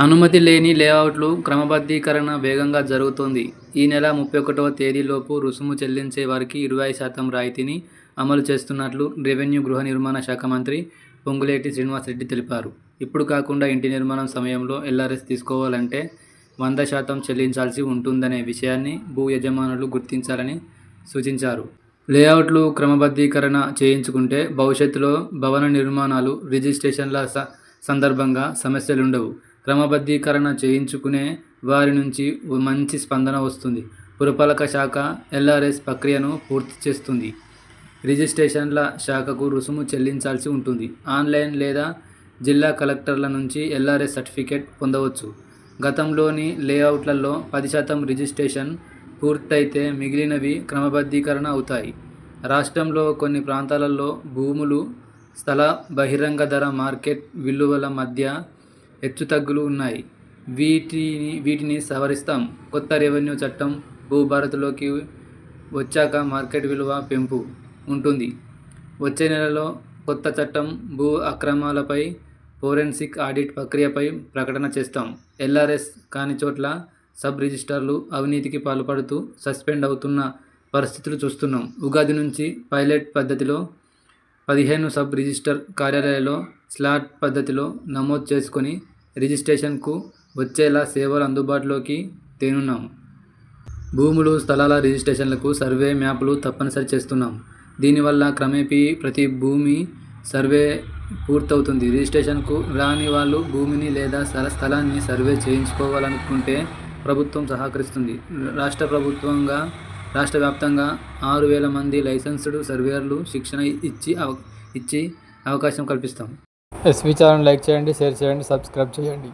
అనుమతి లేని లేఅవుట్లు క్రమబద్ధీకరణ వేగంగా జరుగుతోంది. ఈ నెల 31వ తేదీలోపు రుసుము చెల్లించే వారికి 25% రాయితీని అమలు చేస్తున్నట్లు రెవెన్యూ, గృహ నిర్మాణ శాఖ మంత్రి పొంగులేటి శ్రీనివాసరెడ్డి తెలిపారు. ఇప్పుడు కాకుండా ఇంటి నిర్మాణం సమయంలో ఎల్ఆర్ఎస్ తీసుకోవాలంటే 100% చెల్లించాల్సి ఉంటుందనే విషయాన్ని భూ యజమానులు గుర్తించాలని సూచించారు. లేఅవుట్లు క్రమబద్ధీకరణ చేయించుకుంటే భవిష్యత్తులో భవన నిర్మాణాలు, రిజిస్ట్రేషన్ల సందర్భంగా సమస్యలుండవు. క్రమబద్ధీకరణ చేయించుకునే వారి నుంచి మంచి స్పందన వస్తుంది. పురపాలక శాఖ ఎల్ఆర్ఎస్ ప్రక్రియను పూర్తి చేస్తుంది. రిజిస్ట్రేషన్ల శాఖకు రుసుము చెల్లించాల్సి ఉంటుంది. ఆన్లైన్ లేదా జిల్లా కలెక్టర్ల నుంచి ఎల్ఆర్ఎస్ సర్టిఫికేట్ పొందవచ్చు. గతంలోని లేఅవుట్లలో 10% రిజిస్ట్రేషన్ పూర్తయితే మిగిలినవి క్రమబద్ధీకరణ అవుతాయి. రాష్ట్రంలో కొన్ని ప్రాంతాలలో భూములు, స్థల బహిరంగ ధర, మార్కెట్ విలువల మధ్య హెచ్చుతగ్గులు ఉన్నాయి. వీటిని సవరిస్తాం. కొత్త రెవెన్యూ చట్టం భూభారతిలోకి వచ్చాక మార్కెట్ విలువ పెంపు ఉంటుంది. వచ్చే నెలలో కొత్త చట్టం భూ అక్రమాలపై ఫోరెన్సిక్ ఆడిట్ ప్రక్రియపై ప్రకటన చేస్తాం. ఎల్ఆర్ఎస్ కాని చోట్ల సబ్ రిజిస్ట్రార్లు అవినీతికి పాల్పడుతూ సస్పెండ్ అవుతున్న పరిస్థితులు చూస్తున్నాం. ఉగాది నుంచి పైలట్ పద్ధతిలో 15 సబ్ రిజిస్టర్ కార్యాలయాల్లో స్లాట్ పద్ధతిలో నమోదు చేసుకొని రిజిస్ట్రేషన్కు వచ్చేలా సేవలు అందుబాటులోకి తేనున్నాం. భూములు, స్థలాల రిజిస్ట్రేషన్లకు సర్వే మ్యాప్లు తప్పనిసరి చేస్తున్నాం. దీనివల్ల క్రమేపీ ప్రతి భూమి సర్వే పూర్తవుతుంది. రిజిస్ట్రేషన్కు రాని వాళ్ళు భూమిని లేదా స్థలాన్ని సర్వే చేయించుకోవాలనుకుంటే ప్రభుత్వం సహకరిస్తుంది. రాష్ట్ర వ్యాప్తంగా 6,000 మంది లైసెన్స్డ్ సర్వేయర్లు శిక్షణ ఇచ్చి అవకాశం కల్పిస్తాం. ఎస్వి ఛానల్ లైక్ చేయండి, షేర్ చేయండి, సబ్స్క్రైబ్ చేయండి.